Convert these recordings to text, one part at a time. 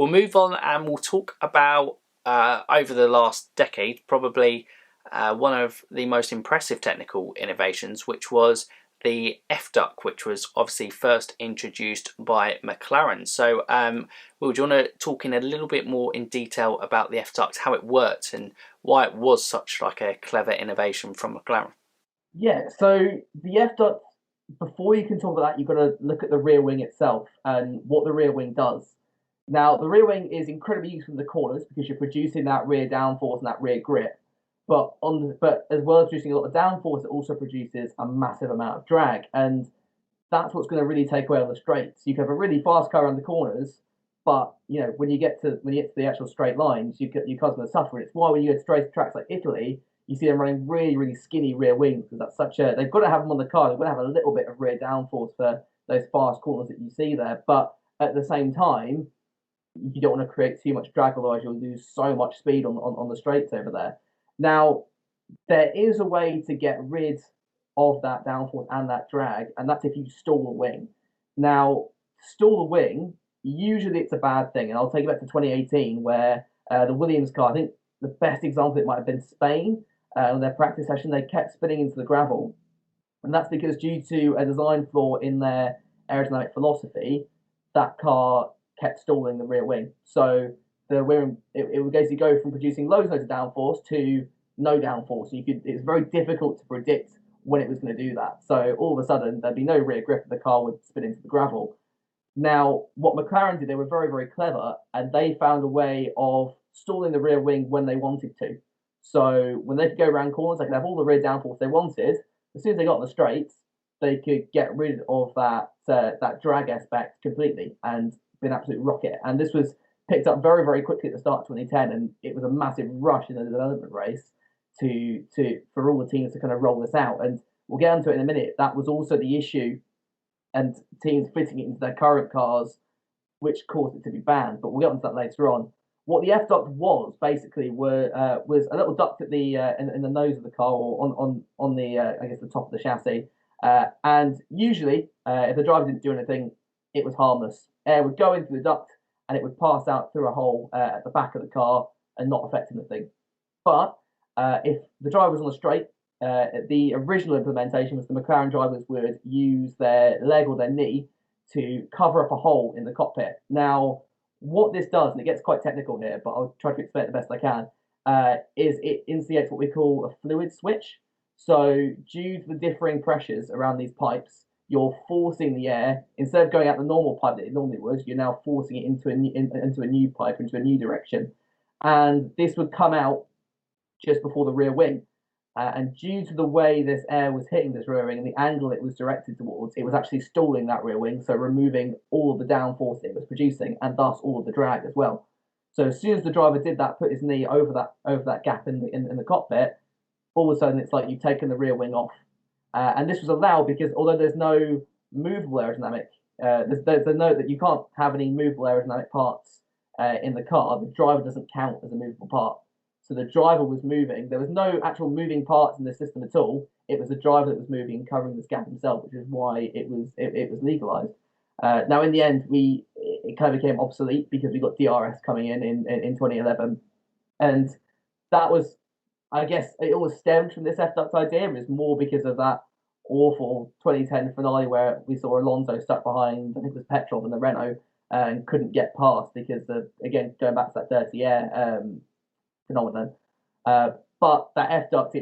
we'll move on and we'll talk about over the last decade, probably one of the most impressive technical innovations, which was the F-duct, which was obviously first introduced by McLaren. So, Will, do you want to talk in a little bit more in detail about the F-duct, how it worked, and why it was such like a clever innovation from McLaren? Yeah, so the F-duct, before you can talk about that, you've got to look at the rear wing itself and what the rear wing does. Now, the rear wing is incredibly useful in the corners because you're producing that rear downforce and that rear grip. But as well as producing a lot of downforce, it also produces a massive amount of drag, and that's what's going to really take away on the straights. You can have a really fast car around the corners, but when you get to the actual straight lines, your car's going to suffer. It's why when you go to straight tracks like Italy, you see them running really, really skinny rear wings because they've got to have them on the car. They've got to have a little bit of rear downforce for those fast corners that you see there. But at the same time, you don't want to create too much drag, otherwise you'll lose so much speed on the straights over there. Now, there is a way to get rid of that downforce and that drag, and that's if you stall the wing. Now, stall the wing, usually it's a bad thing, and I'll take you back to 2018 where the Williams car, I think the best example it might have been Spain, on their practice session, they kept spinning into the gravel, and that's because due to a design flaw in their aerodynamic philosophy, that car kept stalling the rear wing. So the rear, it would basically go from producing loads and loads of downforce to no downforce. It's very difficult to predict when it was going to do that. So all of a sudden, there'd be no rear grip and the car would spin into the gravel. Now, what McLaren did, they were very, very clever, and they found a way of stalling the rear wing when they wanted to. So when they could go around corners, they could have all the rear downforce they wanted. As soon as they got on the straights, they could get rid of that drag aspect completely and be an absolute rocket. And this was picked up very, very quickly at the start of 2010, and it was a massive rush in the development race for all the teams to kind of roll this out. And we'll get into it in a minute. That was also the issue, and teams fitting it into their current cars, which caused it to be banned. But we'll get onto that later on. What the F-duct was basically was a little duct at the in the nose of the car, or on the I guess the top of the chassis. And usually, if the driver didn't do anything, it was harmless. Air would go into the duct and it would pass out through a hole at the back of the car and not affect anything. But if the driver was on the straight, the original implementation was the McLaren drivers would use their leg or their knee to cover up a hole in the cockpit. Now, what this does, and it gets quite technical here, but I'll try to explain it the best I can, is it instigates what we call a fluid switch. So due to the differing pressures around these pipes, you're forcing the air, instead of going out the normal pipe that it normally would, you're now forcing it into a new pipe, into a new direction. And this would come out just before the rear wing. And due to the way this air was hitting this rear wing and the angle it was directed towards, it was actually stalling that rear wing, so removing all of the downforce it was producing, and thus all of the drag as well. So as soon as the driver did that, put his knee over that gap in the cockpit, all of a sudden it's like you've taken the rear wing off. And this was allowed because although there's no movable aerodynamic, there's a note that you can't have any movable aerodynamic parts in the car. The driver doesn't count as a movable part. So the driver was moving. There was no actual moving parts in the system at all. It was the driver that was moving and covering this gap himself, which is why it was legalized. Now, in the end, it kind of became obsolete because we got DRS coming in 2011, and that was, I guess, it all stemmed from this F-duct idea. It was more because of that awful 2010 finale where we saw Alonso stuck behind, I think it was Petrov and the Renault, and couldn't get past because again, going back to that dirty air phenomenon. But that F-duct,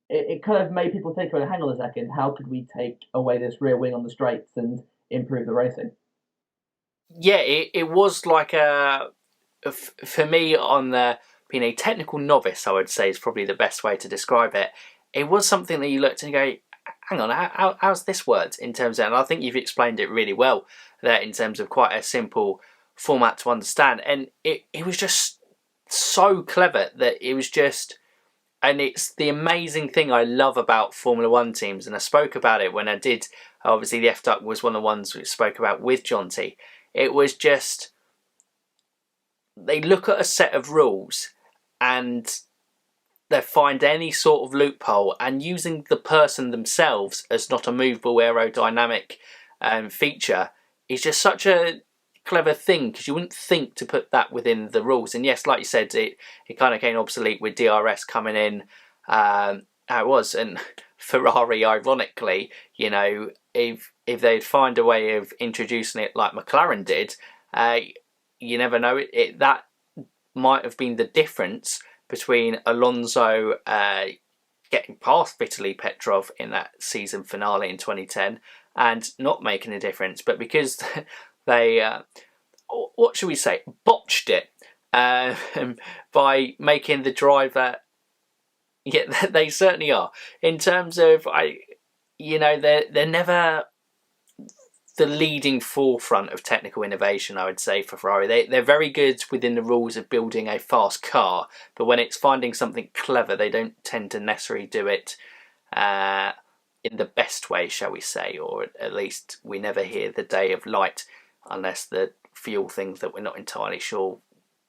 it kind of made people think, hang on a second, how could we take away this rear wing on the straights and improve the racing? Yeah, it was like for me, on being a technical novice, I would say is probably the best way to describe it. It was something that you looked and go, hang on, how's this worked in terms of, and I think you've explained it really well there in terms of quite a simple format to understand. And it was just so clever that it was just, and it's the amazing thing I love about Formula One teams, and I spoke about it when I did, obviously the F-duct was one of the ones we spoke about with John T. It was just, they look at a set of rules and they find any sort of loophole, and using the person themselves as not a movable aerodynamic feature is just such a clever thing, because you wouldn't think to put that within the rules. And yes, like you said, it kind of came obsolete with DRS coming in. How it was, and Ferrari, ironically, if they'd find a way of introducing it like McLaren did, you never know. That might have been the difference between Alonso getting past Vitaly Petrov in that season finale in 2010 and not making a difference, but because they, what should we say, botched it by making the driver. Yeah, they certainly are. In terms of, they're never the leading forefront of technical innovation, I would say, for Ferrari. They're very good within the rules of building a fast car, but when it's finding something clever, they don't tend to necessarily do it in the best way, shall we say, or at least we never hear the day of light unless the fuel things that we're not entirely sure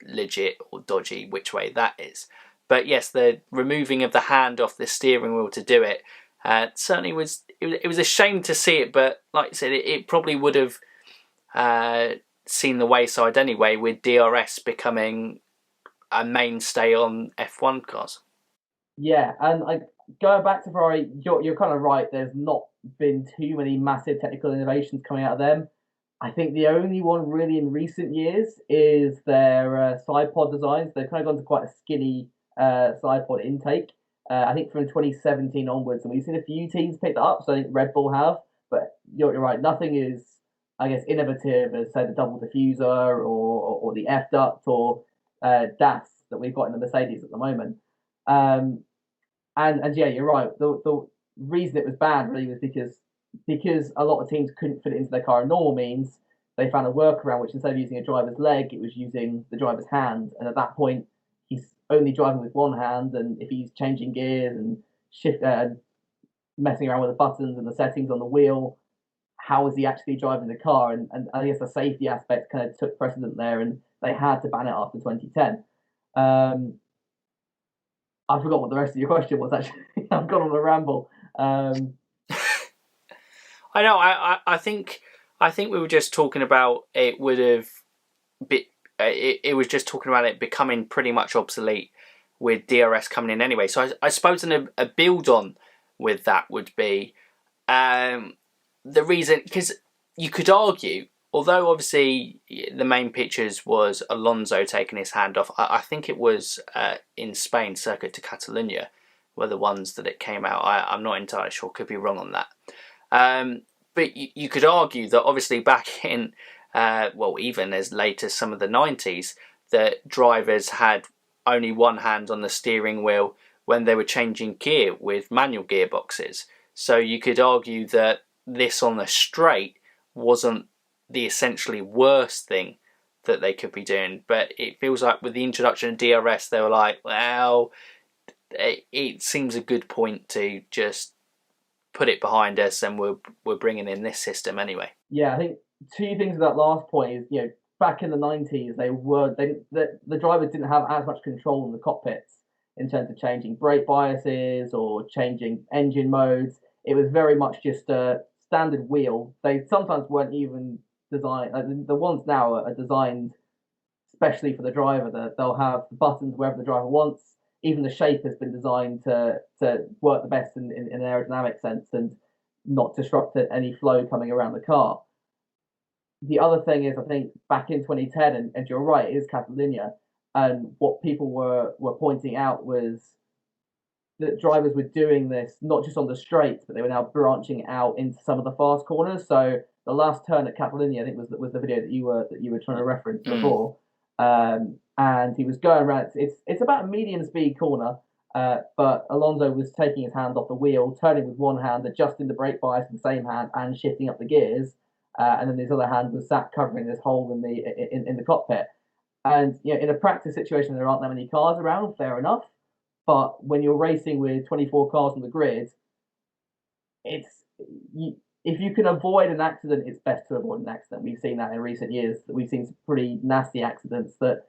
legit or dodgy which way that is. But yes, the removing of the hand off the steering wheel to do it certainly was. It was a shame to see it, but like I said, it probably would have seen the wayside anyway, with DRS becoming a mainstay on F1 cars. Yeah, and going back to Ferrari, you're kind of right. There's not been too many massive technical innovations coming out of them. I think the only one really in recent years is their side pod designs. They've kind of gone to quite a skinny side pod intake. I think from 2017 onwards, and we've seen a few teams pick that up. So I think Red Bull have, but you're right. Nothing is, I guess, innovative as say the double diffuser or the F-duct or DAS that we've got in the Mercedes at the moment. And yeah, you're right. The reason it was banned really was because a lot of teams couldn't fit it into their car in normal means. They found a workaround, which instead of using a driver's leg, it was using the driver's hand. And at that point, he's only driving with one hand, and if he's changing gears and messing around with the buttons and the settings on the wheel, how is he actually driving the car? And I guess the safety aspect kind of took precedent there, and they had to ban it after 2010. I forgot what the rest of your question was, actually. I've gone on a ramble. I know. I think we were just talking about it would have been. It was just talking about it becoming pretty much obsolete with DRS coming in anyway. So I suppose a build on with that would be the reason, because you could argue, although obviously the main pictures was Alonso taking his hand off, I think it was in Spain, Circuit de Catalunya, were the ones that it came out. I'm not entirely sure, could be wrong on that. But you could argue that obviously back in even as late as some of the 90s, that drivers had only one hand on the steering wheel when they were changing gear with manual gearboxes. So you could argue that this on the straight wasn't the essentially worst thing that they could be doing. But it feels like with the introduction of DRS, they were like, well, it seems a good point to just put it behind us, and we're bringing in this system anyway. Yeah, I think two things with that last point is, back in the 90s, the drivers didn't have as much control in the cockpits in terms of changing brake biases or changing engine modes. It was very much just a standard wheel. They sometimes weren't even designed. The ones now are designed especially for the driver, that they'll have the buttons wherever the driver wants. Even the shape has been designed to work the best in an aerodynamic sense and not disrupt any flow coming around the car. The other thing is, I think back in 2010, and you're right, it is Catalonia, and what people were pointing out was that drivers were doing this not just on the straights, but they were now branching out into some of the fast corners. So the last turn at Catalonia, I think was the video that you were trying to reference before, and he was going around. It's about a medium speed corner, but Alonso was taking his hand off the wheel, turning with one hand, adjusting the brake bias with the same hand, and shifting up the gears. And then his other hand was sat covering this hole in the cockpit. And in a practice situation, there aren't that many cars around. Fair enough, but when you're racing with 24 cars on the grid, if you can avoid an accident, it's best to avoid an accident. We've seen that in recent years. That we've seen some pretty nasty accidents that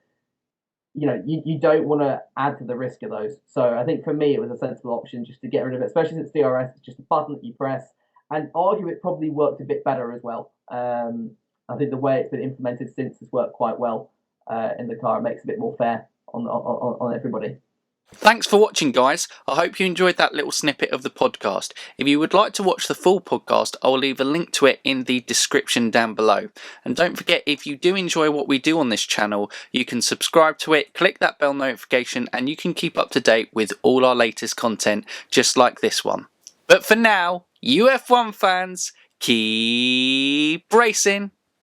you don't want to add to the risk of those. So I think for me, it was a sensible option just to get rid of it, especially since DRS is just a button that you press. And argue it probably worked a bit better as well. I think the way it's been implemented since has worked quite well in the car. It makes it a bit more fair on everybody. Thanks for watching, guys. I hope you enjoyed that little snippet of the podcast. If you would like to watch the full podcast, I will leave a link to it in the description down below. And don't forget, if you do enjoy what we do on this channel, you can subscribe to it, click that bell notification, and you can keep up to date with all our latest content, just like this one. But for now, you F1 fans, keep racing!